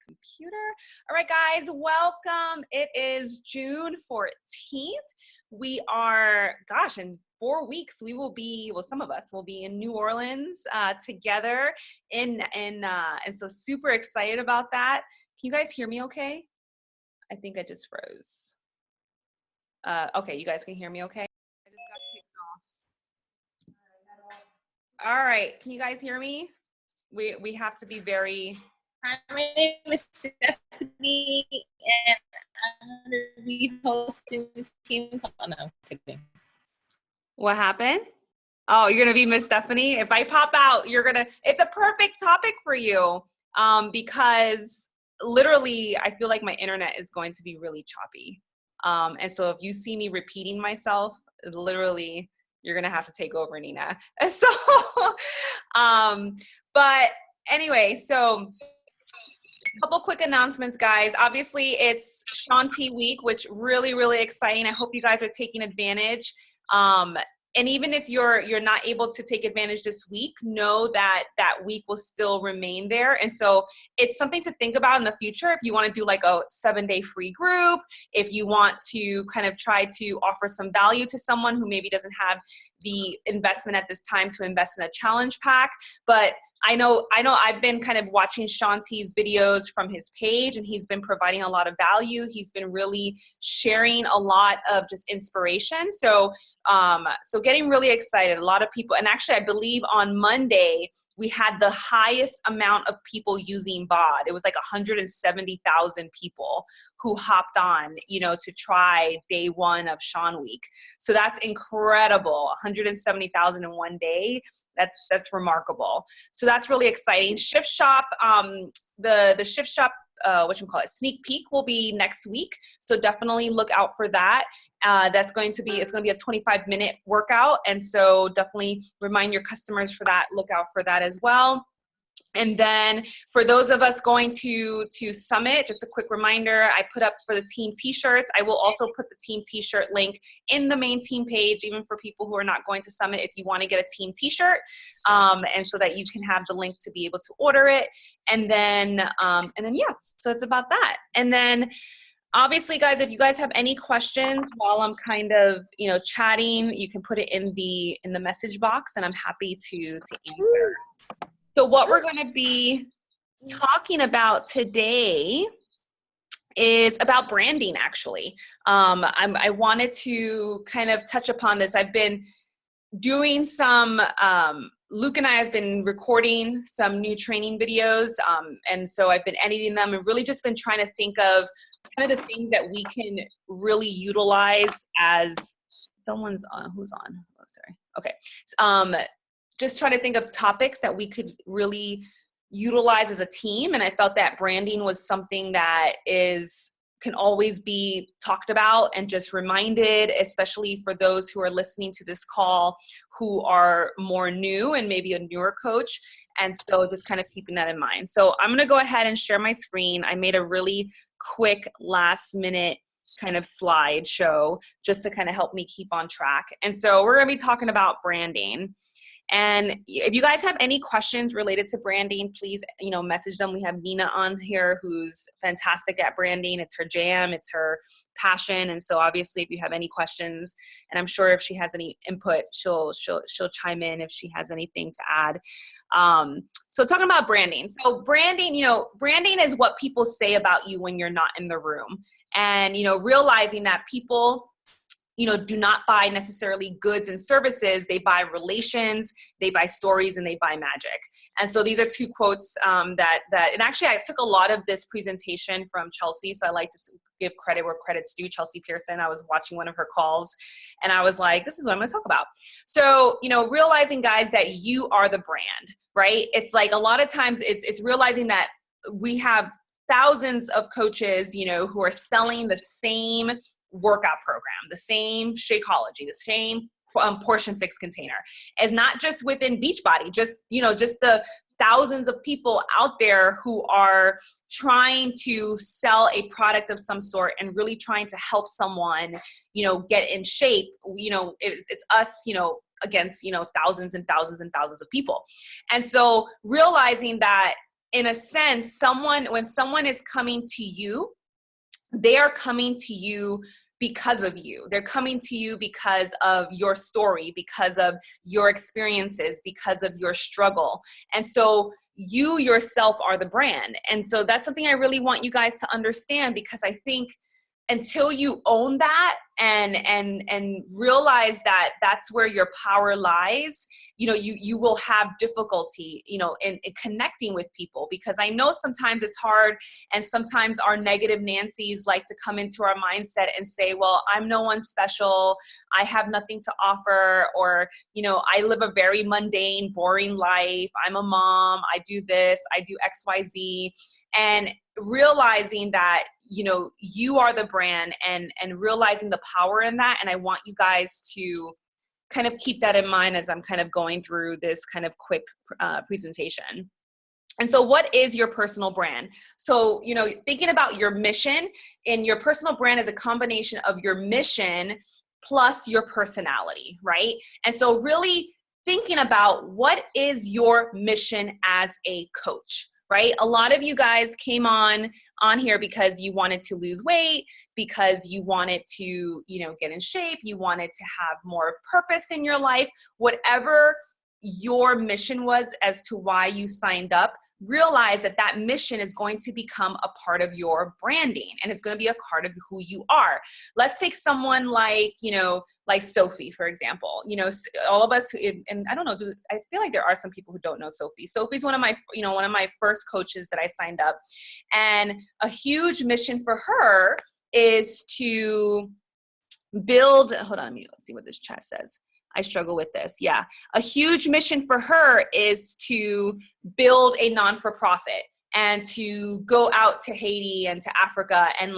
Computer. All right, guys, welcome. It is June 14th. We are, gosh, in 4 weeks, we will be, well, some of us will be in New Orleans together. And so super excited about that. Can you guys hear me okay? I think I just froze. Okay, you guys can hear me okay? I just got kicked off. All right, can you guys hear me? We have to be very... Hi, my name is Stephanie, and I'm going to be hosting Team. Oh, no, I'm kidding. What happened? Oh, you're going to be Miss Stephanie? If I pop out, you're going to, it's a perfect topic for you because literally I feel like my internet is going to be really choppy. And so if you see me repeating myself, literally you're going to have to take over, Nina. So, but anyway, so couple quick announcements, guys. Obviously, it's Shaun T week, which really, really exciting. I hope you guys are taking advantage. And even if you're not able to take advantage this week, know that that week will still remain there. And so it's something to think about in the future. If you want to do like a 7-day free group, if you want to kind of try to offer some value to someone who maybe doesn't have the investment at this time to invest in a challenge pack. But I know I've been kind of watching Shaun T's videos from his page, and he's been providing a lot of value. He's been really sharing a lot of just inspiration. So, so getting really excited. A lot of people, and actually I believe on Monday, we had the highest amount of people using BOD. It was like 170,000 people who hopped on, to try day one of Shaun Week. So that's incredible. 170,000 in one day. That's remarkable. So that's really exciting. Shift Shop, the Shift Shop, sneak peek will be next week. So definitely look out for that. It's going to be a 25-minute workout. And so definitely remind your customers for that. Look out for that as well. And then for those of us going to Summit, just a quick reminder, I put up for the team t-shirts. I will also put the team t-shirt link in the main team page, even for people who are not going to Summit, if you want to get a team t-shirt, and so that you can have the link to be able to order it. And then yeah, so it's about that. And then obviously, guys, if you guys have any questions while I'm kind of, chatting, you can put it in the message box, and I'm happy to answer. So what we're going to be talking about today is about branding, actually. I wanted to kind of touch upon this. I've been doing some, Luke and I have been recording some new training videos, and so I've been editing them and really just been trying to think of kind of the things that we can really utilize as someone's on. Who's on? Oh, sorry. Okay. Just trying to think of topics that we could really utilize as a team. And I felt that branding was something that can always be talked about and just reminded, especially for those who are listening to this call who are more new and maybe a newer coach. And so just kind of keeping that in mind. So I'm going to go ahead and share my screen. I made a really quick last minute kind of slideshow just to kind of help me keep on track. And so we're going to be talking about branding. And if you guys have any questions related to branding, please, message them. We have Nina on here who's fantastic at branding. It's her jam, it's her passion. And so obviously if you have any questions, and I'm sure if she has any input, she'll chime in if she has anything to add. So talking about branding. So branding, branding is what people say about you when you're not in the room. And, realizing that people do not buy necessarily goods and services. They buy relations, they buy stories, and they buy magic. And so these are two quotes and actually I took a lot of this presentation from Chelsea. So I like to give credit where credit's due. Chelsea Pearson, I was watching one of her calls and I was like, this is what I'm going to talk about. So, realizing, guys, that you are the brand, right? It's like a lot of times it's realizing that we have thousands of coaches, who are selling the same workout program, the same Shakeology, the same portion fix container. It's not just within Beachbody, just the thousands of people out there who are trying to sell a product of some sort and really trying to help someone, get in shape. It's us, against, thousands and thousands and thousands of people. And so realizing that in a sense, when someone is coming to you, they are coming to you because of you. They're coming to you because of your story, because of your experiences, because of your struggle. And so you yourself are the brand. And so that's something I really want you guys to understand, because I think until you own that and realize that that's where your power lies, you will have difficulty, in connecting with people, because I know sometimes it's hard, and sometimes our negative Nancy's like to come into our mindset and say, well, I'm no one special, I have nothing to offer, or, I live a very mundane, boring life, I'm a mom, I do this, I do XYZ, and realizing that, you are the brand, and realizing the power in that. And I want you guys to kind of keep that in mind as I'm kind of going through this kind of quick presentation. And so what is your personal brand? So, thinking about your mission, and your personal brand is a combination of your mission plus your personality, right? And so really thinking about, what is your mission as a coach, right? A lot of you guys came on here because you wanted to lose weight, because you wanted to, get in shape, you wanted to have more purpose in your life. Whatever your mission was as to why you signed up, realize that that mission is going to become a part of your branding, and it's going to be a part of who you are. Let's take someone like, like Sophie, for example. All of us, and I don't know, I feel like there are some people who don't know Sophie. Sophie's one of my first coaches that I signed up, and a huge mission for her is to build, hold on, let's see what this chat says. I struggle with this. Yeah. A huge mission for her is to build a non-for-profit and to go out to Haiti and to Africa and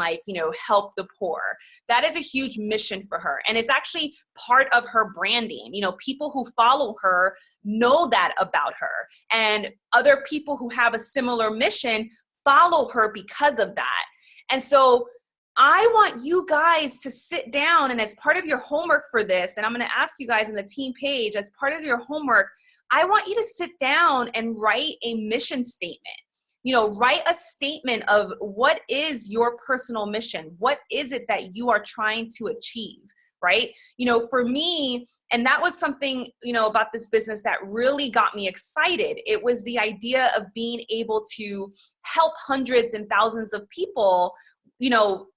help the poor. That is a huge mission for her. And it's actually part of her branding. People who follow her know that about her, and other people who have a similar mission follow her because of that. And so I want you guys to sit down, and as part of your homework for this, and I'm going to ask you guys in the team page, as part of your homework, I want you to sit down and write a mission statement. Write a statement of, what is your personal mission? What is it that you are trying to achieve, right? For me, and that was something, about this business that really got me excited. It was the idea of being able to help hundreds and thousands of people,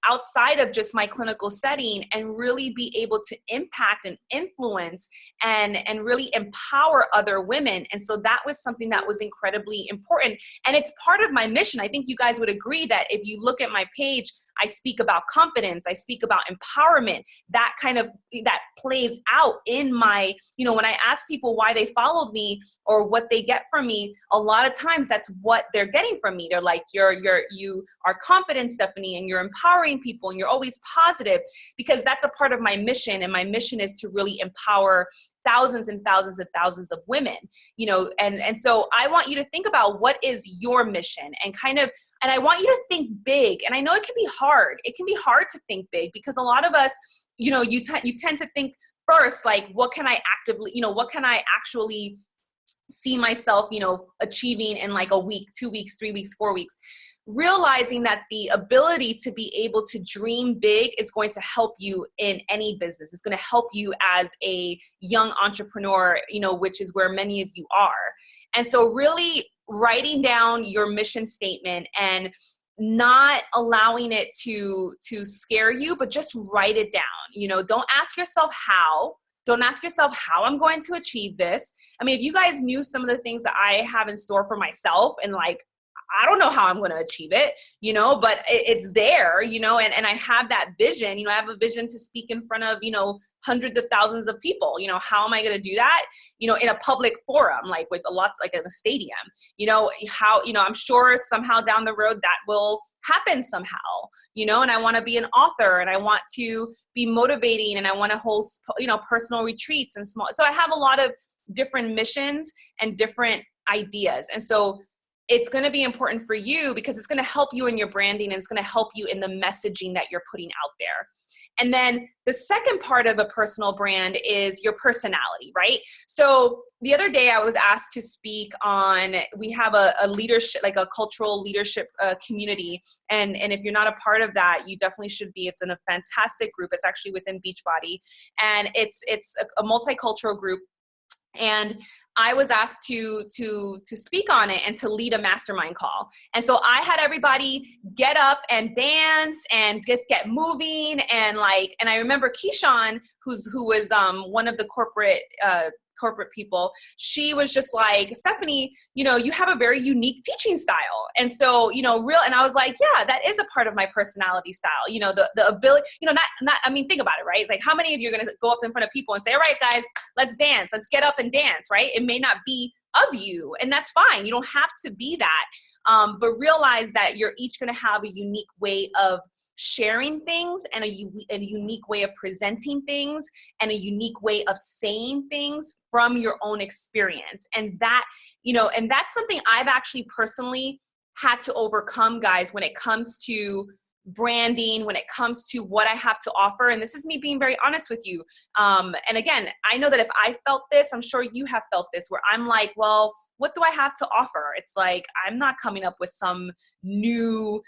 outside of just my clinical setting, and really be able to impact and influence and really empower other women. And so that was something that was incredibly important. And it's part of my mission. I think you guys would agree that if you look at my page, I speak about confidence, I speak about empowerment, that plays out in my, when I ask people why they followed me or what they get from me, a lot of times that's what they're getting from me. They're like, you are confident, Stephanie, and you're empowering people, and you're always positive, because that's a part of my mission. And my mission is to really empower thousands and thousands and thousands of women, and so I want you to think about, what is your mission, and I want you to think big. And I know it can be hard. It can be hard to think big, because a lot of us, you tend to think first, like, what can I actually see myself, achieving in like a week, 2 weeks, 3 weeks, 4 weeks. Realizing that the ability to be able to dream big is going to help you in any business. It's going to help you as a young entrepreneur, which is where many of you are. And so really writing down your mission statement, and not allowing it to scare you, but just write it down. Don't ask yourself how. Don't ask yourself how I'm going to achieve this. I mean, if you guys knew some of the things that I have in store for myself, and I don't know how I'm going to achieve it, but it's there, and I have that vision. I have a vision to speak in front of, hundreds of thousands of people. How am I going to do that? In a public forum, like with like in a stadium, I'm sure somehow down the road that will happen somehow, and I want to be an author, and I want to be motivating, and I want to host, personal retreats and small. So I have a lot of different missions and different ideas. And so it's going to be important for you because it's going to help you in your branding and it's going to help you in the messaging that you're putting out there. And then the second part of a personal brand is your personality, right? So the other day I was asked to speak on, we have a leadership, like a cultural leadership community. And if you're not a part of that, you definitely should be. It's in a fantastic group. It's actually within Beachbody. And it's a multicultural group. And I was asked to speak on it and to lead a mastermind call. And so I had everybody get up and dance and just get moving. And I remember Keyshawn, who was one of the corporate people, she was just like, Stephanie, you have a very unique teaching style. And so, and I was like, yeah, that is a part of my personality style. The ability, think about it, right? It's like, how many of you are going to go up in front of people and say, all right, guys, let's dance. Let's get up and dance, right? It may not be of you, and that's fine. You don't have to be that. But realize that you're each going to have a unique way of sharing things and a unique way of presenting things and a unique way of saying things from your own experience. And that, and that's something I've actually personally had to overcome, guys, when it comes to branding, when it comes to what I have to offer. And this is me being very honest with you. And again, I know that if I felt this, I'm sure you have felt this, where I'm like, well, what do I have to offer? It's like, I'm not coming up with some new,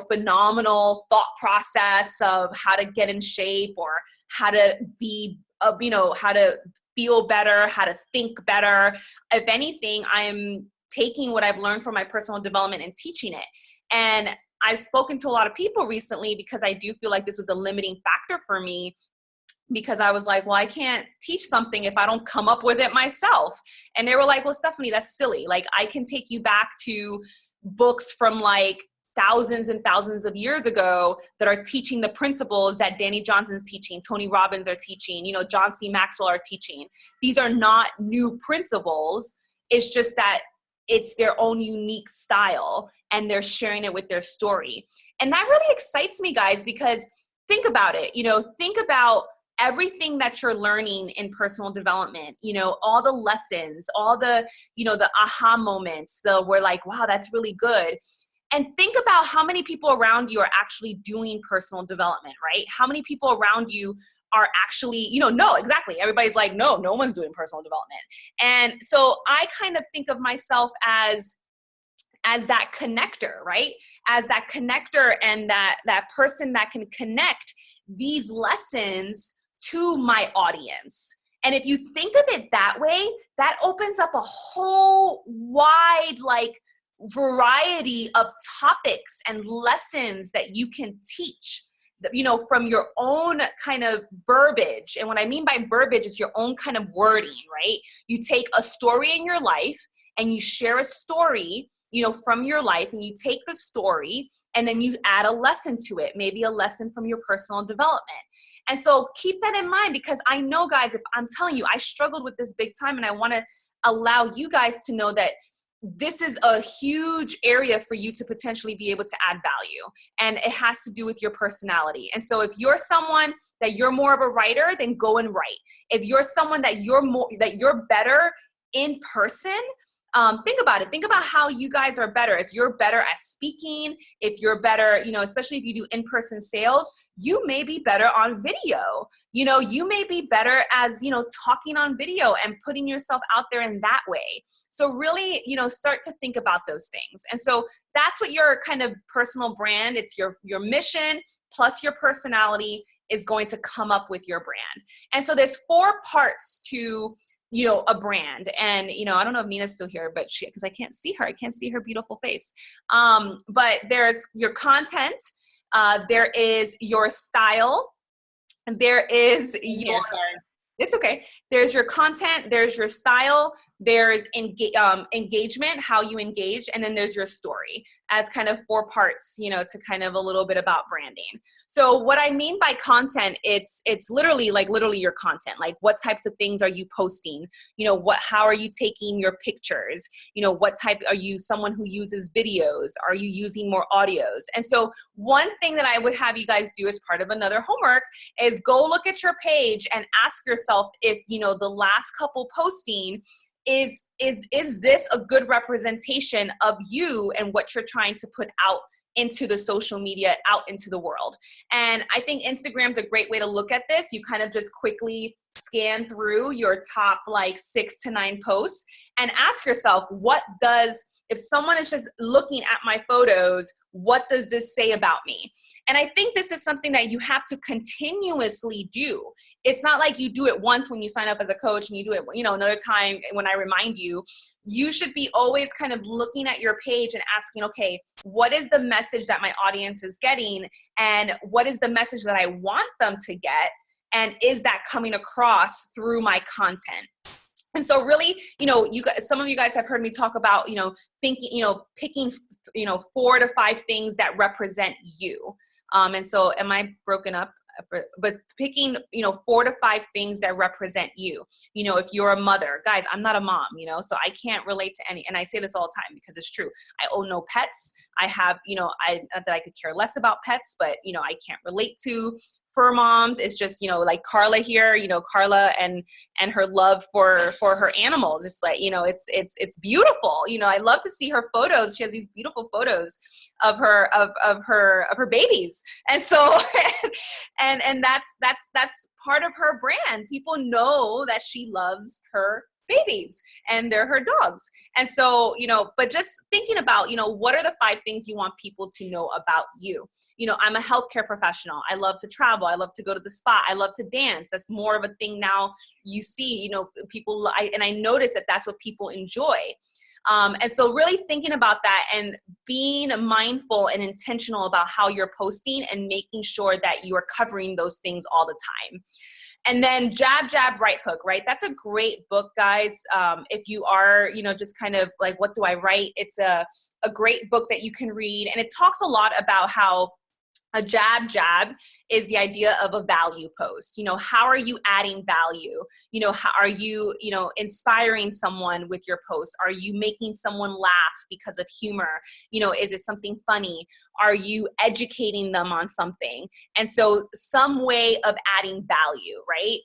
phenomenal thought process of how to get in shape or how to be, how to feel better, how to think better. If anything, I'm taking what I've learned from my personal development and teaching it. And I've spoken to a lot of people recently because I do feel like this was a limiting factor for me, because I was like, well, I can't teach something if I don't come up with it myself. And they were like, well, Stephanie, that's silly. Like, I can take you back to books from like thousands and thousands of years ago that are teaching the principles that Danny Johnson's teaching, Tony Robbins are teaching, John C. Maxwell are teaching. These are not new principles. It's just that it's their own unique style and they're sharing it with their story. And that really excites me, guys, because think about it. Think about everything that you're learning in personal development, all the lessons, all the, the aha moments, we're like, wow, that's really good. And think about how many people around you are actually doing personal development, right? How many people around you are actually, no, exactly. Everybody's like, no one's doing personal development. And so I kind of think of myself as that connector, right? As that connector and that person that can connect these lessons to my audience. And if you think of it that way, that opens up a whole wide, variety of topics and lessons that you can teach, from your own kind of verbiage. And what I mean by verbiage is your own kind of wording, right? You take a story in your life and you share a story, from your life, and you take the story and then you add a lesson to it, maybe a lesson from your personal development. And so keep that in mind, because I know, guys, if I'm telling you, I struggled with this big time, and I want to allow you guys to know that this is a huge area for you to potentially be able to add value. And it has to do with your personality. And so if you're someone that you're more of a writer, then go and write. If you're someone that you're better in person, think about it. Think about how you guys are better. If you're better at speaking, if you're better, especially if you do in-person sales, you may be better on video. You may be better as, talking on video and putting yourself out there in that way. So really, start to think about those things. And so that's what your kind of personal brand, it's your mission plus your personality is going to come up with your brand. And so there's 4 parts to a brand. And, I don't know if Nina's still here, but because I can't see her beautiful face. But there's your content, there is your style, there is your, it's okay. There's your content, there's your style, there's engagement, how you engage, and then there's your story as kind of 4 parts, to kind of a little bit about branding. So what I mean by content, it's literally your content. Like, what types of things are you posting? How are you taking your pictures? What type, are you someone who uses videos? Are you using more audios? And so one thing that I would have you guys do as part of another homework is go look at your page and ask yourself if, the last couple posting, is this a good representation of you and what you're trying to put out into the social media, out into the world? And I think Instagram's a great way to look at this. You kind of just quickly scan through your top like 6 to 9 posts and ask yourself, if someone is just looking at my photos, what does this say about me? And I think this is something that you have to continuously do. It's not like you do it once when you sign up as a coach and you do it, another time when I remind you. You should be always kind of looking at your page and asking, okay, what is the message that my audience is getting? And what is the message that I want them to get? And is that coming across through my content? And so really, some of you guys have heard me talk about, picking, 4 to 5 things that represent you. And so am I broken up? But picking, 4 to 5 things that represent you. If you're a mother, guys, I'm not a mom, so I can't relate to any, and I say this all the time because it's true. I own no pets. I have, not that I could care less about pets, but, I can't relate to fur moms. It's just, like Carla here, Carla and her love for her animals. It's like, it's beautiful. I love to see her photos. She has these beautiful photos of her babies. And so, and that's part of her brand. People know that she loves her babies and they're her dogs. And so, but just thinking about, what are the 5 things you want people to know about you? I'm a healthcare professional. I love to travel. I love to go to the spa. I love to dance. That's more of a thing now you see, people, and I notice that that's what people enjoy. And so really thinking about that and being mindful and intentional about how you're posting and making sure that you are covering those things all the time. And then Jab, Jab, Right Hook, right? That's a great book, guys. If you are, just kind of like, what do I write? It's a great book that you can read. And it talks a lot about how a jab is the idea of a value post. How are you adding value? How are you, inspiring someone with your post? Are you making someone laugh because of humor? Is it something funny? Are you educating them on something? And so some way of adding value, right?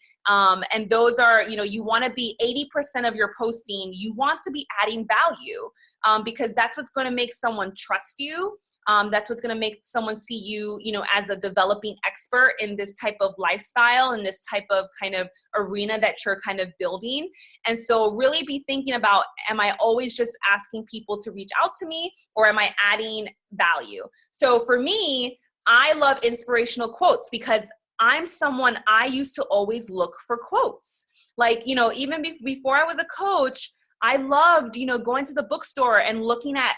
And those are, you want to be 80% of your posting, you want to be adding value, because that's what's going to make someone trust you. That's what's going to make someone see you, as a developing expert in this type of lifestyle and this type of kind of arena that you're kind of building. And so really be thinking about, am I always just asking people to reach out to me, or am I adding value? So for me, I love inspirational quotes because I'm someone, I used to always look for quotes. Like, even before I was a coach, I loved, going to the bookstore and looking at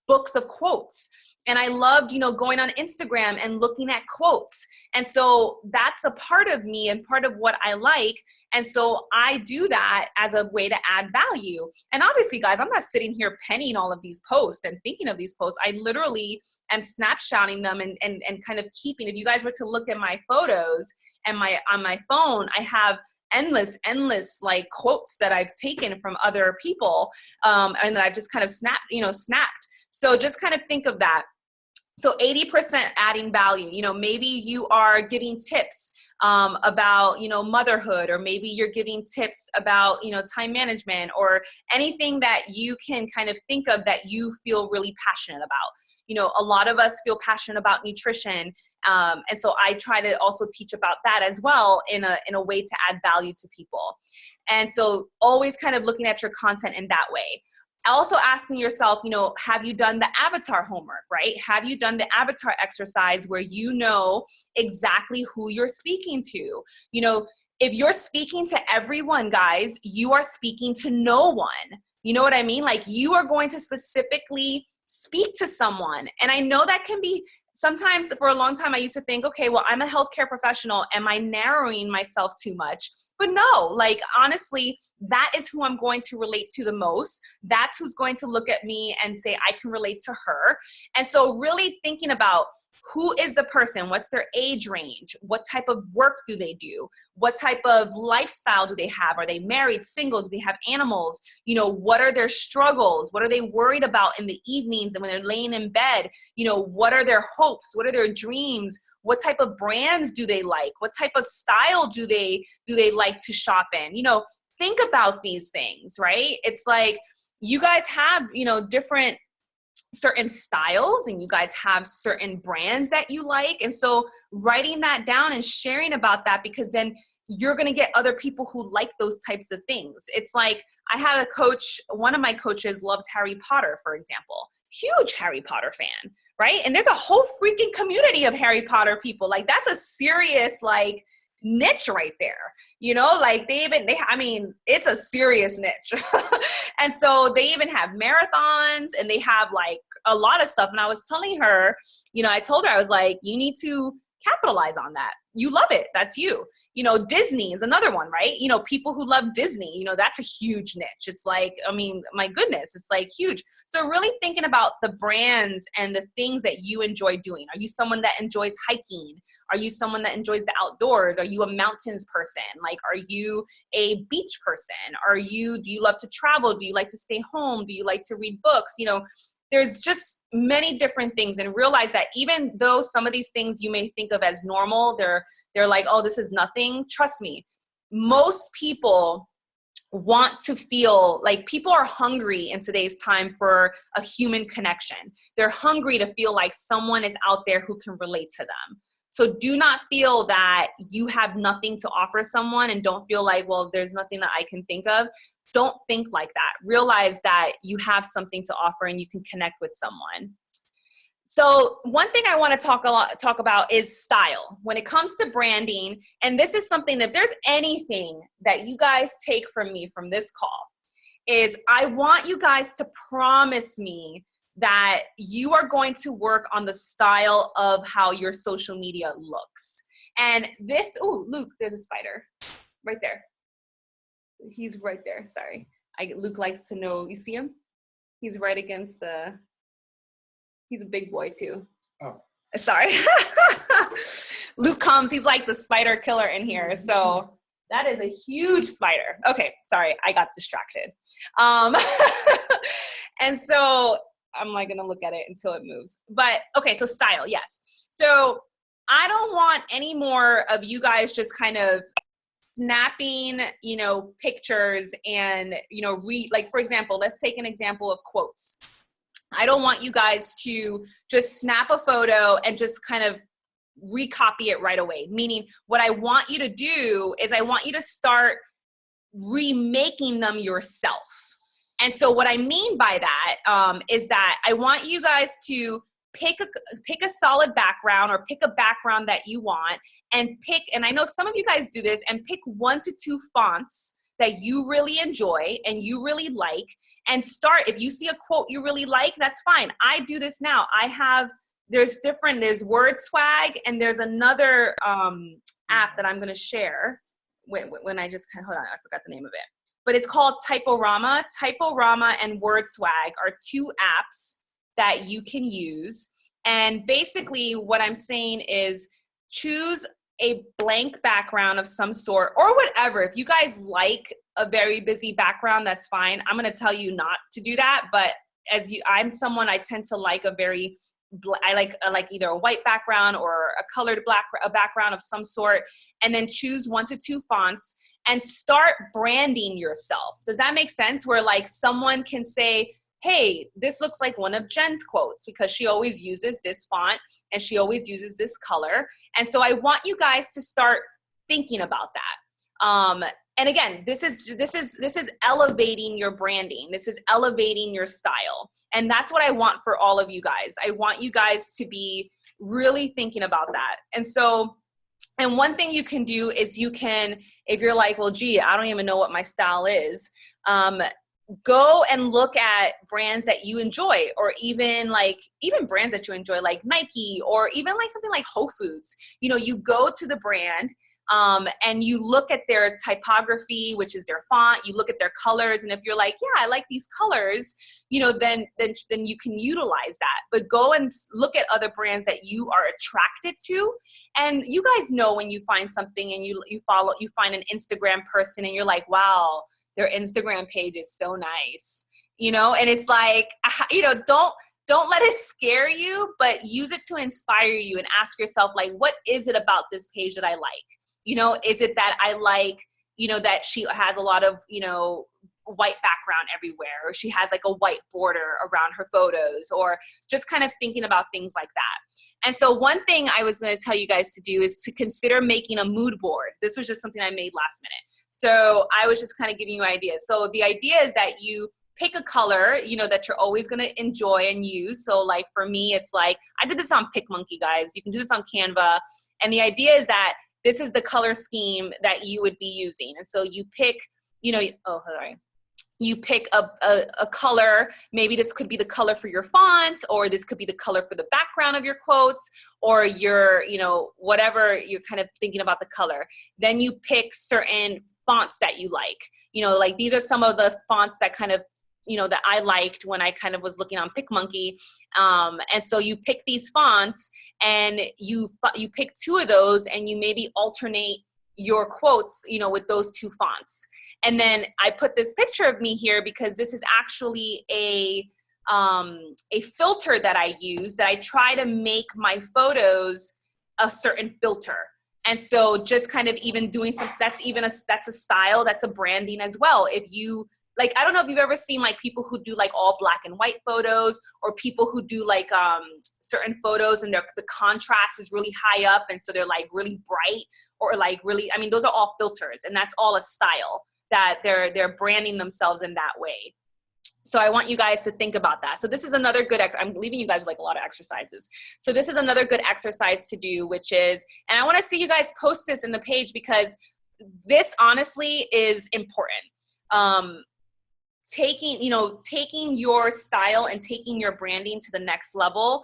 books of quotes. And I loved, going on Instagram and looking at quotes. And so that's a part of me and part of what I like. And so I do that as a way to add value. And obviously, guys, I'm not sitting here penning all of these posts and thinking of these posts. I literally am snapshotting them and kind of keeping. If you guys were to look at my photos and on my phone, I have endless like quotes that I've taken from other people, and that I've just kind of snapped. So just kind of think of that. So 80% adding value, maybe you are giving tips about, motherhood, or maybe you're giving tips about, time management, or anything that you can kind of think of that you feel really passionate about. A lot of us feel passionate about nutrition. And so I try to also teach about that as well in a way to add value to people. And so always kind of looking at your content in that way. Also asking yourself, have you done the avatar homework, right? Have you done the avatar exercise where you know exactly who you're speaking to? If you're speaking to everyone, guys, you are speaking to no one. You know what I mean? Like, you are going to specifically speak to someone. And I know that can be, sometimes for a long time, I used to think, okay, well, I'm a healthcare professional. Am I narrowing myself too much? But no, like, honestly, that is who I'm going to relate to the most. That's who's going to look at me and say, I can relate to her. And so really thinking about, who is the person? What's their age range? What type of work do they do? What type of lifestyle do they have? Are they married, single? Do they have animals? What are their struggles? What are they worried about in the evenings and when they're laying in bed? What are their hopes? What are their dreams? What type of brands do they like? What type of style do they like to shop in? think about these things, right? It's like you guys have, you know, different certain styles and you guys have certain brands that you like. And so writing that down and sharing about that, because then you're going to get other people who like those types of things. It's like I had a coach, one of my coaches loves Harry Potter, for example, huge Harry Potter fan, right? And there's a whole freaking community of Harry Potter people. Like that's a serious like niche right there, you know, like I mean, it's a serious niche. And so they even have marathons and they have like a lot of stuff. And I was telling her, you know, I told her, I was like, you need to capitalize on that. You love it. That's you. You know, Disney is another one, right? You know, people who love Disney, you know, that's a huge niche. It's like, I mean, my goodness, it's like huge. So really thinking about the brands and the things that you enjoy doing. Are you someone that enjoys hiking? Are you someone that enjoys the outdoors? Are you a mountains person? Like, are you a beach person? Do you love to travel? Do you like to stay home? Do you like to read books? You know, there's just many different things, and realize that even though some of these things you may think of as normal, they're like, oh, this is nothing. Trust me, most people want to feel like people are hungry in today's time for a human connection. They're hungry to feel like someone is out there who can relate to them. So do not feel that you have nothing to offer someone and don't feel like, well, there's nothing that I can think of. Don't think like that. Realize that you have something to offer and you can connect with someone. So one thing I want to talk about is style when it comes to branding. And this is something that if there's anything that you guys take from me from this call is I want you guys to promise me that you are going to work on the style of how your social media looks. And this, oh, Luke, there's a spider right there. He's right there. Sorry. Luke likes to know. You see him? He's right against he's a big boy too. Oh. Sorry. Luke comes. He's like the spider killer in here. So that is a huge spider. Okay. Sorry. I got distracted. And so I'm like going to look at it until it moves. But okay. So style. Yes. So I don't want any more of you guys just kind of snapping, you know, pictures and, you know, like, for example, let's take an example of quotes. I don't want you guys to just snap a photo and just kind of recopy it right away. Meaning what I want you to do is I want you to start remaking them yourself. And so what I mean by that is that I want you guys to pick a solid background or pick a background that you want and I know some of you guys do this, and pick 1 to 2 fonts that you really enjoy and you really like, and start. If you see a quote you really like, that's fine. I do this now. There's Word Swag, and there's another app that I'm going to share when I just hold on, I forgot the name of it, but it's called Typorama. Typorama and Word Swag are 2 apps that you can use. And basically what I'm saying is choose a blank background of some sort or whatever. If you guys like a very busy background, that's fine. I'm going to tell you not to do that. But I'm someone, I tend to like I like either a white background or a colored background of some sort, and then choose 1 to 2 fonts and start branding yourself. Does that make sense? Where like someone can say, hey, this looks like one of Jen's quotes because she always uses this font and she always uses this color. And so I want you guys to start thinking about that. And again, this is elevating your branding. This is elevating your style. And that's what I want for all of you guys. I want you guys to be really thinking about that. And so, and one thing you can do is you can, if you're like, well, gee, I don't even know what my style is, go and look at brands that you enjoy, or even brands that you enjoy, like Nike, or even like something like Whole Foods. You know, you go to the brand and you look at their typography, which is their font, you look at their colors. And if you're like, yeah, I like these colors, you know, then you can utilize that. But go and look at other brands that you are attracted to. And you guys know when you find something and you find an Instagram person and you're like, wow, their Instagram page is so nice, you know, and it's like, you know, don't let it scare you, but use it to inspire you and ask yourself, like, what is it about this page that I like? You know, is it that I like, you know, that she has a lot of, you know, white background everywhere, or she has like a white border around her photos, or just kind of thinking about things like that. And so one thing I was going to tell you guys to do is to consider making a mood board. This was just something I made last minute. So I was just kind of giving you ideas. So the idea is that you pick a color, you know, that you're always going to enjoy and use. So like for me, it's like, I did this on PicMonkey, guys. You can do this on Canva. And the idea is that this is the color scheme that you would be using. And so you pick, you know, oh, sorry. You pick a color. Maybe this could be the color for your font, or this could be the color for the background of your quotes, or your, you know, whatever you're kind of thinking about the color. Then you pick certain fonts that you like. You know, like these are some of the fonts that kind of, you know, that I liked when I kind of was looking on PicMonkey. And so you pick these fonts, and you pick 2 of those, and you maybe alternate your quotes, you know, with those 2 fonts. And then I put this picture of me here because this is actually a filter that I use, that I try to make my photos a certain filter. And so just kind of even doing some, that's a style, that's a branding as well. If you, like, I don't know if you've ever seen like people who do like all black and white photos, or people who do like certain photos and the contrast is really high up, and so they're like really bright, or like really, I mean, those are all filters, and that's all a style that they're branding themselves in that way. So I want you guys to think about that. So this is another good, I'm leaving you guys with like a lot of exercises. So this is another good exercise to do, which is, and I want to see you guys post this in the page, because this honestly is important. Taking your style and taking your branding to the next level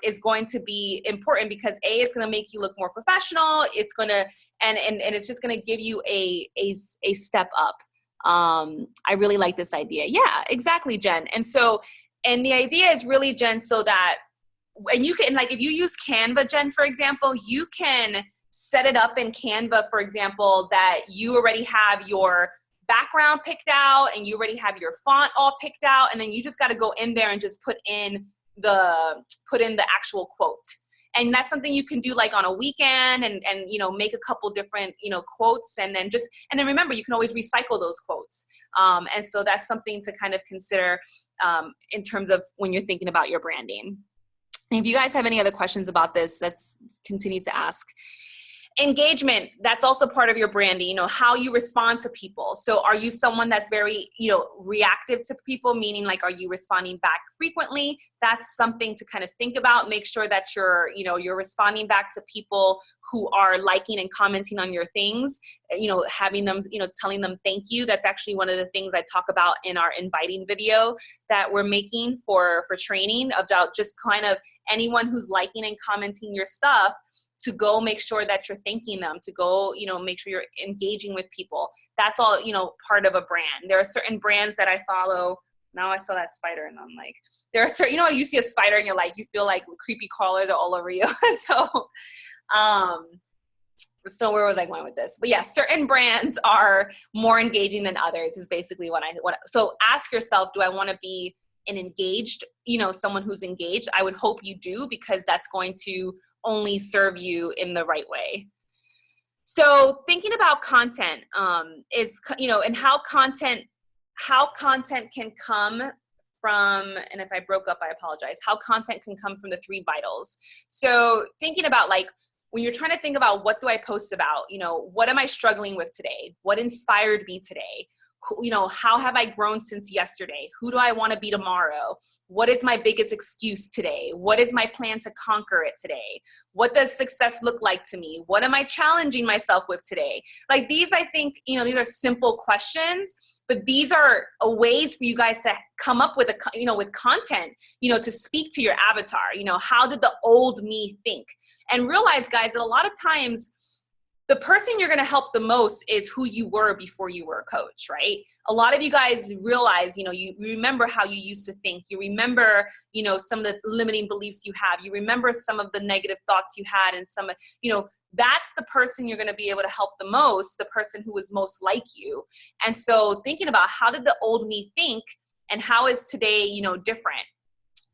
is going to be important, because A, it's going to make you look more professional. It's going to, and it's just going to give you a step up. I really like this idea. Yeah, exactly, Jen. And so, and the idea is really, Jen, so that, and you can, like, if you use Canva, Jen, for example, you can set it up in Canva, for example, that you already have your background picked out, and you already have your font all picked out, and then you just got to go in there and just put in the actual quote. And that's something you can do like on a weekend, and you know, make a couple different, you know, quotes, and then remember, you can always recycle those quotes. And so that's something to kind of consider in terms of when you're thinking about your branding. And if you guys have any other questions about this, let's continue to ask. Engagement, that's also part of your branding, you know, how you respond to people. So are you someone that's very, you know, reactive to people, meaning like, are you responding back frequently? That's something to kind of think about. Make sure that you're responding back to people who are liking and commenting on your things, you know, having them, you know, telling them thank you. That's actually one of the things I talk about in our inviting video that we're making for training, about just kind of anyone who's liking and commenting your stuff, to go make sure that you're thanking them, to go, you know, make sure you're engaging with people. That's all, you know, part of a brand. There are certain brands that I follow. Now I saw that spider, and I'm like, there are certain, you know, you see a spider and you're like, you feel like creepy crawlers are all over you. So where was I going with this? But yeah, certain brands are more engaging than others is basically so ask yourself, do I want to be an engaged, you know, someone who's engaged? I would hope you do, because that's going to only serve you in the right way. So thinking about content is, you know, and how content can come from, and if I broke up, I apologize, how content can come from the 3 vitals. So thinking about, like, when you're trying to think about, what do I post about? You know, what am I struggling with today? What inspired me today? You know, how have I grown since yesterday? Who do I want to be tomorrow? What is my biggest excuse today? What is my plan to conquer it today? What does success look like to me? What am I challenging myself with today? Like, these, I think, you know, these are simple questions, but these are ways for you guys to come up with with content, you know, to speak to your avatar. You know, how did the old me think? And realize, guys, that a lot of times the person you're going to help the most is who you were before you were a coach, right? A lot of you guys realize, you know, you remember how you used to think. You remember, you know, some of the limiting beliefs you have. You remember some of the negative thoughts you had, and some, you know, that's the person you're going to be able to help the most, the person who is most like you. And so thinking about, how did the old me think, and how is today, you know, different?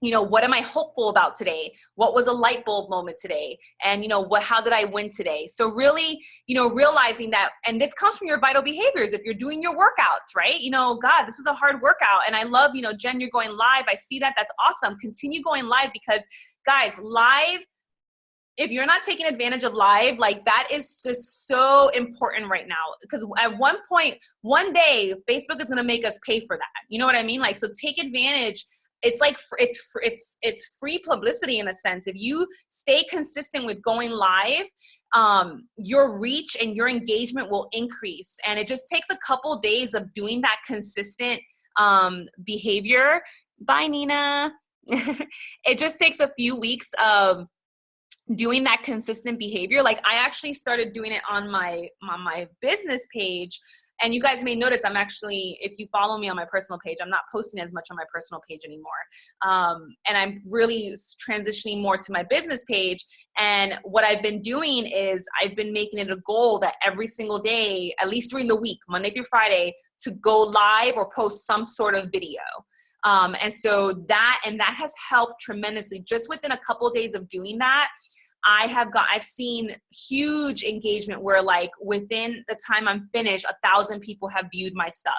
you know, what am I hopeful about today? What was a light bulb moment today? And, you know, how did I win today? So really, you know, realizing that, and this comes from your vital behaviors. If you're doing your workouts, right? You know, God, this was a hard workout. And I love, you know, Jen, you're going live. I see that. That's awesome. Continue going live, because guys, live, if you're not taking advantage of live, like that is just so important right now. Because at one point, one day, Facebook is going to make us pay for that. You know what I mean? Like, so take advantage. It's like, it's free publicity in a sense. If you stay consistent with going live, your reach and your engagement will increase. And it just takes a couple days of doing that consistent behavior. Bye, Nina. It just takes a few weeks of doing that consistent behavior. Like, I actually started doing it on my business page. And you guys may notice I'm actually, if you follow me on my personal page, I'm not posting as much on my personal page anymore. And I'm really transitioning more to my business page. And what I've been doing is I've been making it a goal that every single day, at least during the week, Monday through Friday, to go live or post some sort of video. And so that has helped tremendously. Just within a couple of days of doing that, I've seen huge engagement where, like, within the time I'm finished, 1,000 people have viewed my stuff.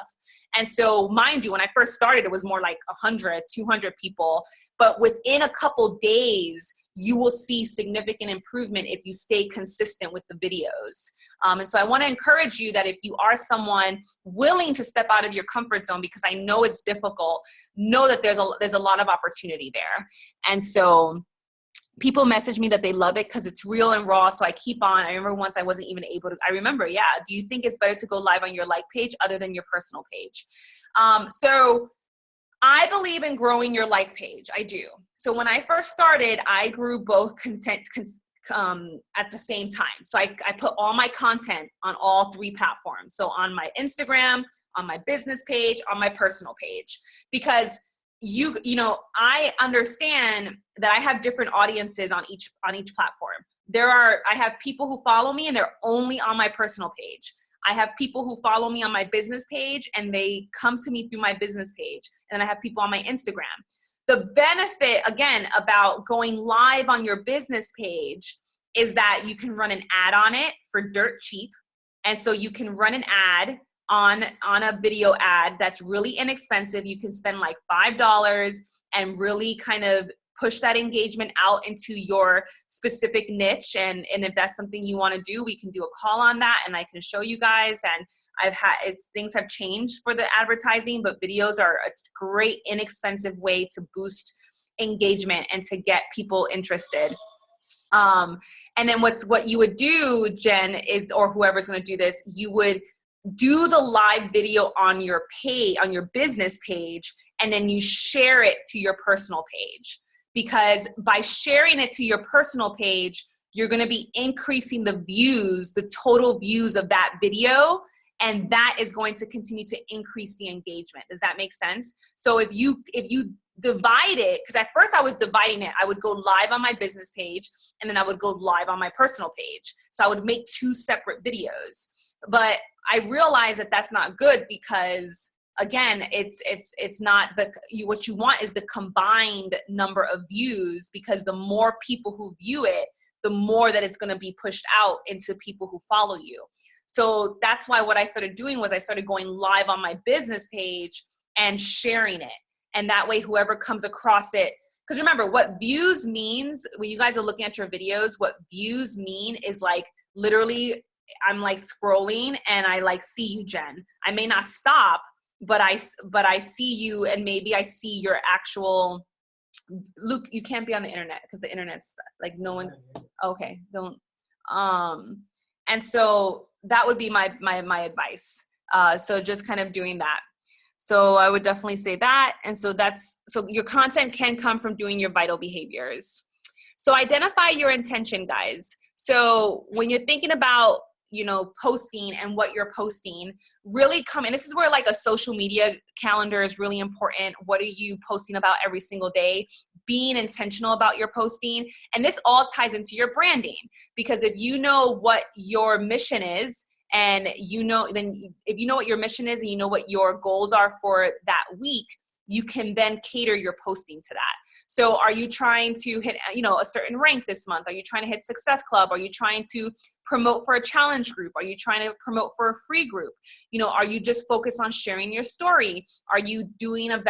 And so, mind you, when I first started, it was more like 100, 200 people. But within a couple days, you will see significant improvement if you stay consistent with the videos. And so I want to encourage you that if you are someone willing to step out of your comfort zone, because I know it's difficult, know that there's a lot of opportunity there. And so people message me that they love it because it's real and raw. So I keep on. I remember once I wasn't even able to, yeah. Do you think it's better to go live on your like page other than your personal page? So I believe in growing your like page. I do. So when I first started, I grew both content at the same time. So I put all my content on all three platforms. So on my Instagram, on my business page, on my personal page, because you know, I understand that I have different audiences on each platform. I have people who follow me and they're only on my personal page. I have people who follow me on my business page and they come to me through my business page. And then I have people on my Instagram. The benefit, again, about going live on your business page is that you can run an ad on it for dirt cheap. And so you can run an ad on a video ad that's really inexpensive. You can spend like $5 and really kind of push that engagement out into your specific niche. And if that's something you want to do, we can do a call on that and I can show you guys. And things have changed for the advertising, but videos are a great inexpensive way to boost engagement and to get people interested. And then what you would do, Jen, is, or whoever's going to do this, you would do the live video on your page, on your business page, and then you share it to your personal page. Because by sharing it to your personal page, you're going to be increasing the views, the total views of that video. And that is going to continue to increase the engagement. Does that make sense? So if you divide it, because at first I was dividing it, I would go live on my business page and then I would go live on my personal page. So I would make 2 separate videos. But I realized that that's not good because, again, it's not what you want is the combined number of views, because the more people who view it, the more that it's going to be pushed out into people who follow you. So that's why what I started doing was I started going live on my business page and sharing it. And that way, whoever comes across it, because remember, what views means when you guys are looking at your videos, what views mean is like literally I'm like scrolling and I like see you, Jen. I may not stop, but I see you, and maybe I see your actual Luke. You can't be on the internet because the internet's like no one. Okay, don't. And so that would be my advice. So just kind of doing that. So I would definitely say that. And so so your content can come from doing your vital behaviors. So identify your intention, guys. So when you're thinking about, you know, posting and what you're posting, really and this is where like a social media calendar is really important. What are you posting about every single day? Being intentional about your posting. And this all ties into your branding, because if you know what your mission is, and if you know what your mission is and you know what your goals are for that week, you can then cater your posting to that. So are you trying to hit, a certain rank this month? Are you trying to hit Success Club? Are you trying to promote for a challenge group? Are you trying to promote for a free group? Are you just focused on sharing your story? Are you doing a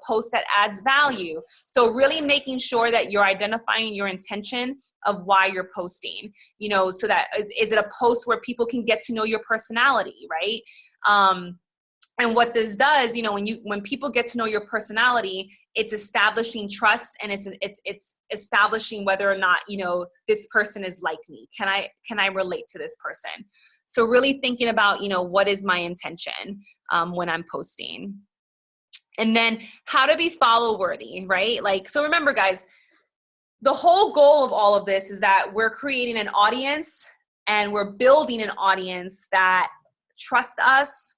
post that adds value? So really making sure that you're identifying your intention of why you're posting, so that is it a post where people can get to know your personality, right? And what this does, when people get to know your personality, it's establishing trust, and it's establishing whether or not, this person is like me. Can I relate to this person? So really thinking about, what is my intention when I'm posting? And then how to be follow worthy, right? So remember, guys, the whole goal of all of this is that we're creating an audience and we're building an audience that trusts us,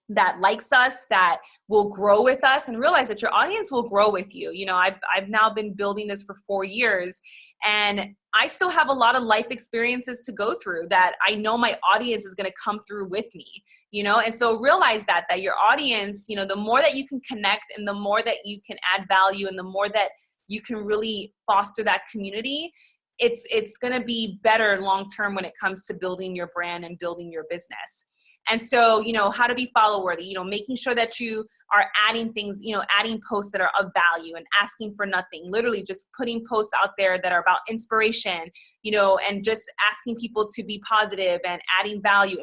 that likes us, that will grow with us, and realize that your audience will grow with you. I've now been building this for 4 years, and I still have a lot of life experiences to go through that I know my audience is going to come through with me, and so realize that your audience, the more that you can connect and the more that you can add value and the more that you can really foster that community, it's going to be better long-term when it comes to building your brand and building your business. And so, how to be follow worthy, making sure that you are adding things, adding posts that are of value and asking for nothing, literally just putting posts out there that are about inspiration, and just asking people to be positive and adding value,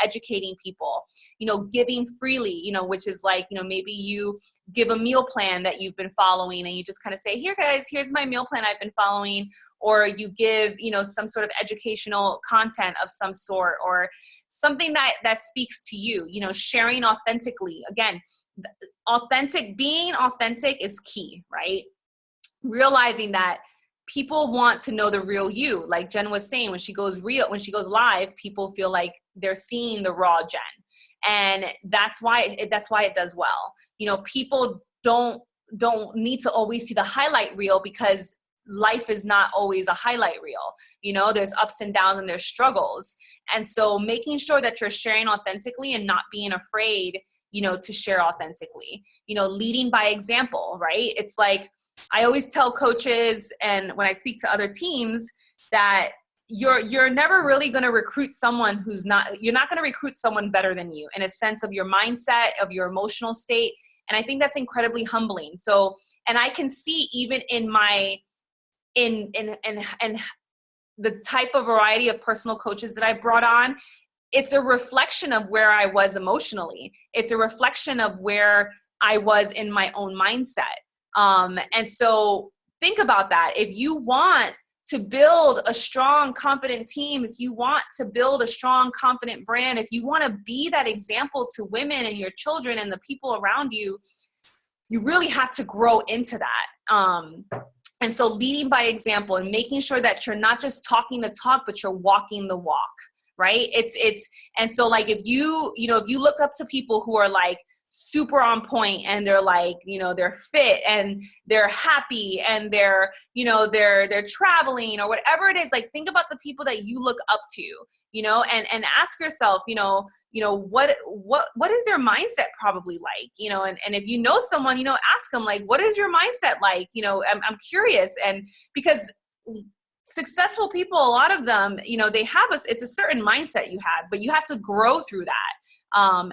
educating people, giving freely, which is maybe you give a meal plan that you've been following and you just kind of say, here guys, here's my meal plan I've been following. Or you give, some sort of educational content of some sort, or something that speaks to you, sharing authentically. Again, being authentic is key, right? Realizing that people want to know the real you. Like Jen was saying, when she goes live, people feel like they're seeing the raw Jen. And that's why it does well. People don't need to always see the highlight reel, because life is not always a highlight reel. There's ups and downs and there's struggles. And so making sure that you're sharing authentically and not being afraid, to share authentically, leading by example, right? It's like, I always tell coaches, and when I speak to other teams, that you're never really going to recruit someone you're not going to recruit someone better than you, in a sense of your mindset, of your emotional state. And I think that's incredibly humbling. So, and I can see even in my, in the type of variety of personal coaches that I brought on, it's a reflection of where I was emotionally. It's a reflection of where I was in my own mindset. And so think about that. If you want to build a strong, confident team, if you want to build a strong, confident brand, if you want to be that example to women and your children and the people around you, you really have to grow into that. And so leading by example and making sure that you're not just talking the talk, but you're walking the walk, right? And so if you look up to people who are super on point and they're they're fit and they're happy and they're traveling or whatever it is, think about the people that you look up to, and ask yourself, what is their mindset probably like, and if you know someone, ask them what is your mindset like? I'm curious. And because successful people, a lot of them, they have it's a certain mindset you have, but you have to grow through that.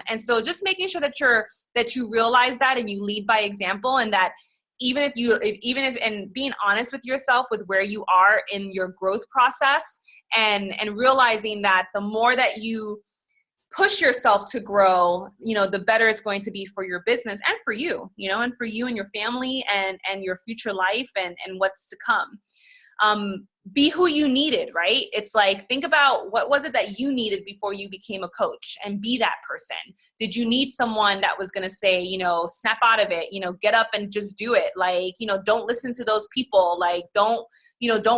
And so just making sure that you realize that and you lead by example, and that even if and being honest with yourself with where you are in your growth process, and realizing that the more that you push yourself to grow, the better it's going to be for your business and for you, and for you and your family and your future life and what's to come. Be who you needed, right? It's think about what was it that you needed before you became a coach, and be that person. Did you need someone that was going to say, snap out of it, get up and just do it. Don't listen to those people. Don't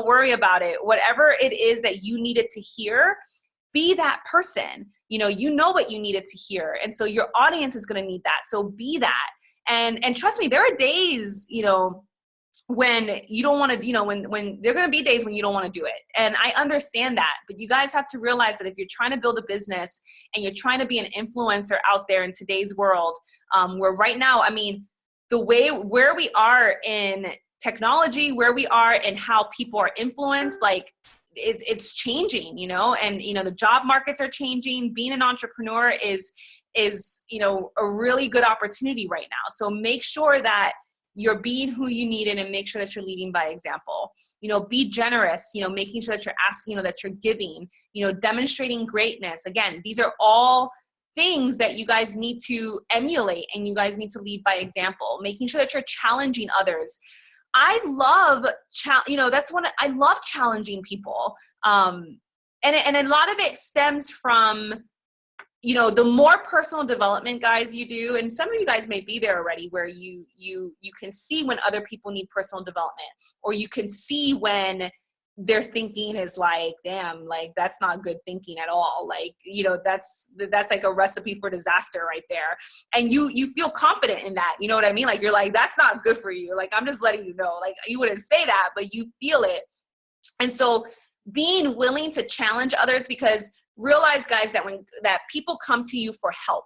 worry about it. Whatever it is that you needed to hear, be that person. You know what you needed to hear. And so your audience is going to need that. So be that. And trust me, there are days, when you don't want to, when there are going to be days when you don't want to do it. And I understand that, but you guys have to realize that if you're trying to build a business and you're trying to be an influencer out there in today's world, where right now, where we are in technology, where we are and how people are influenced, like it's changing, you know, and, you know, the job markets are changing. Being an entrepreneur is, you know, a really good opportunity right now. So make sure that you're being who you need and make sure that you're leading by example. You know, be generous, you know, making sure that you're asking, you know, that you're giving, you know, demonstrating greatness. Again, these are all things that you guys need to emulate, and you guys need to lead by example, making sure that you're challenging others. I love, you know, I love challenging people. And a lot of it stems from, you know, the more personal development, guys, you do, and some of you guys may be there already, where you can see when other people need personal development, or you can see when their thinking is like, damn, like that's not good thinking at all. Like, you know, that's like a recipe for disaster right there. And you feel confident in that, you know what I mean? Like, you're like, that's not good for you. Like, I'm just letting you know, like, you wouldn't say that, but you feel it. And so being willing to challenge others, because realize, guys, that people come to you for help.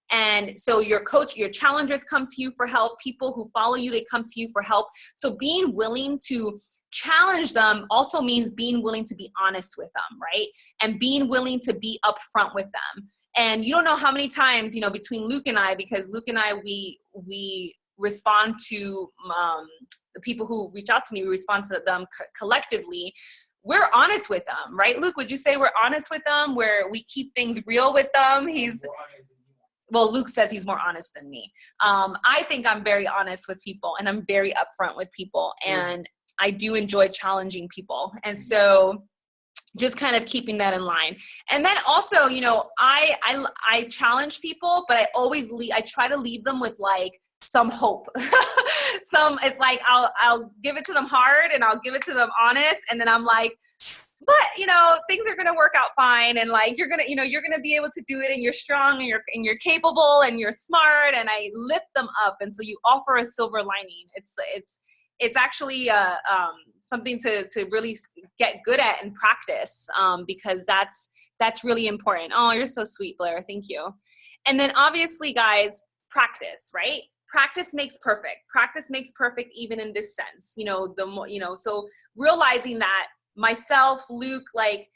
And so your challengers come to you for help. People who follow you, they come to you for help. So being willing to challenge them also means being willing to be honest with them, right? And being willing to be upfront with them. And you don't know how many times, you know, between Luke and I, because Luke and I, we respond to the people who reach out to me, we respond to them collectively. We're honest with them, right? Luke, would you say we're honest with them, where we keep things real with them? Well, Luke says he's more honest than me. I think I'm very honest with people, and I'm very upfront with people, and I do enjoy challenging people. And so just kind of keeping that in line. And then also, you know, I challenge people, but I try to leave them with like some hope. It's like, I'll give it to them hard, and I'll give it to them honest. And then I'm like, but, you know, things are going to work out fine. And like, you're going to be able to do it, and you're strong, and you're capable, and you're smart. And I lift them up. And so you offer a silver lining. It's actually something to really get good at and practice, because that's really important. Oh, you're so sweet, Blair. Thank you. And then obviously, guys, practice, right? Practice makes perfect. Practice makes perfect, even in this sense. You know, the more, you know, so realizing that myself, Luke, like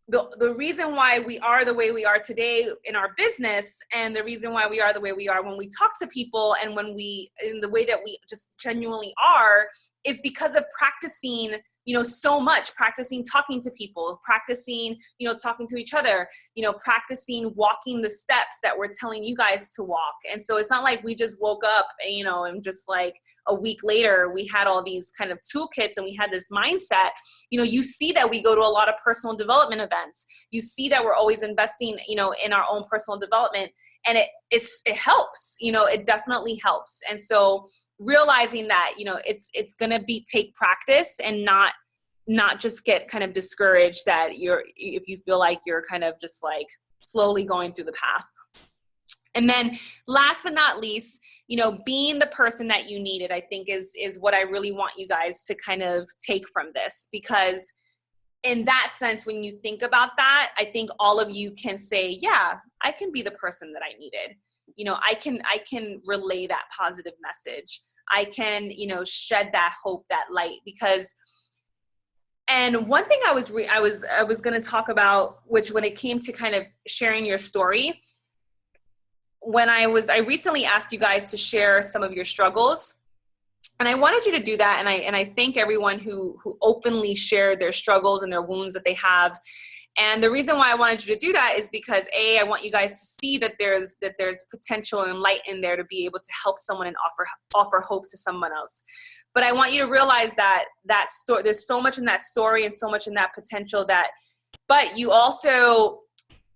the reason why we are the way we are today in our business, and the reason why we are the way we are when we talk to people, and when we, in the way that we just genuinely are, is because of practicing, you know, so much, practicing talking to people, practicing, you know, talking to each other, you know, practicing walking the steps that we're telling you guys to walk. And so it's not like we just woke up, you know, and just like a week later we had all these kind of toolkits and we had this mindset. You know, you see that we go to a lot of personal development events. You see that we're always investing, you know, in our own personal development, and it helps, you know, it definitely helps. And so realizing that, you know, it's going to take practice, and not just get kind of discouraged that if you feel like you're kind of just like slowly going through the path. And then last but not least, you know, being the person that you needed, I think is what I really want you guys to kind of take from this, because in that sense, when you think about that, I think all of you can say, yeah, I can be the person that I needed. You know, I can relay that positive message. I can, you know, shed that hope, that light, because, and one thing I was going to talk about, which when it came to kind of sharing your story, I recently asked you guys to share some of your struggles, and I wanted you to do that. And I thank everyone who openly shared their struggles and their wounds that they have. And the reason why I wanted you to do that is because I want you guys to see that there's potential and light in there to be able to help someone and offer hope to someone else. But I want you to realize that there's so much in that story and so much in that potential but you also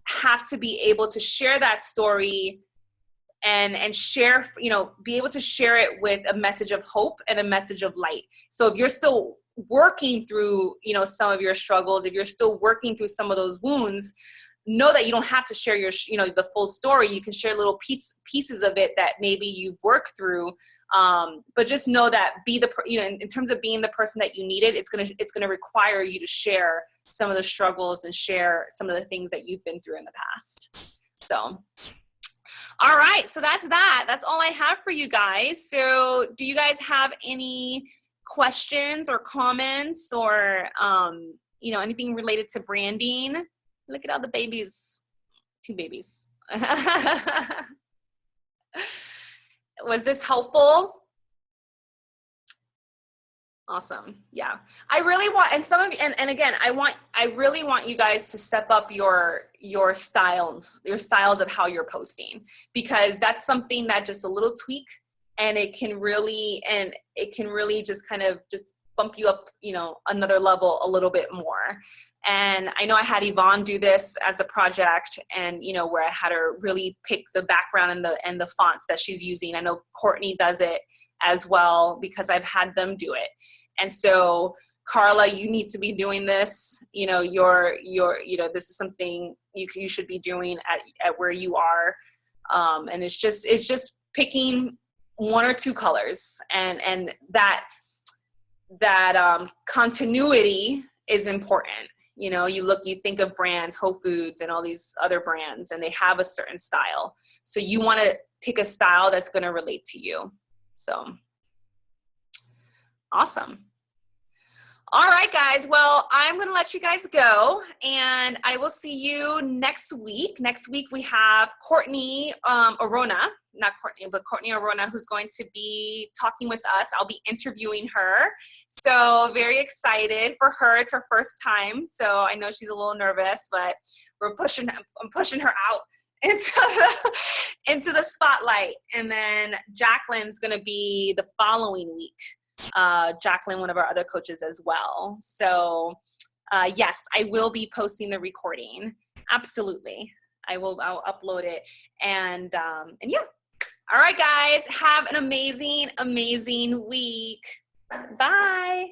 have to be able to share that story and share, you know, be able to share it with a message of hope and a message of light. So if you're still working through, you know, some of your struggles, if you're still working through some of those wounds, know that you don't have to share the full story. You can share little pieces of it that maybe you've worked through. But just know that in terms of being the person that you needed, it's gonna require you to share some of the struggles and share some of the things that you've been through in the past. So, all right. So that's all I have for you guys. So do you guys have any questions or comments or, you know, anything related to branding? Look at all the babies, 2 babies. Was this helpful? Awesome. Yeah. I really want, and some of you, and again, I really want you guys to step up your styles of how you're posting, because that's something that just a little tweak and it can really just kind of just bump you up, you know, another level a little bit more. And I know I had Yvonne do this as a project, and, you know, where I had her really pick the background and the fonts that she's using. I know Courtney does it as well, because I've had them do it. And so, Carla, you need to be doing this. You know, you know, this is something you should be doing at where you are. And it's just picking 1 or 2 colors, and that continuity is important. You know, you think of brands, Whole Foods and all these other brands, and they have a certain style. So you want to pick a style that's going to relate to you. So awesome. All right, guys. Well, I'm going to let you guys go, and I will see you next week. Next week, we have Courtney Arona, not Courtney, but Courtney Arona, who's going to be talking with us. I'll be interviewing her. So very excited for her. It's her first time. So I know she's a little nervous, but I'm pushing her out into the spotlight. And then Jacqueline's going to be the following week. Jacqueline, one of our other coaches as well. So yes, I will be posting the recording. Absolutely. I'll upload it. And yeah. All right, guys, have an amazing, amazing week. Bye.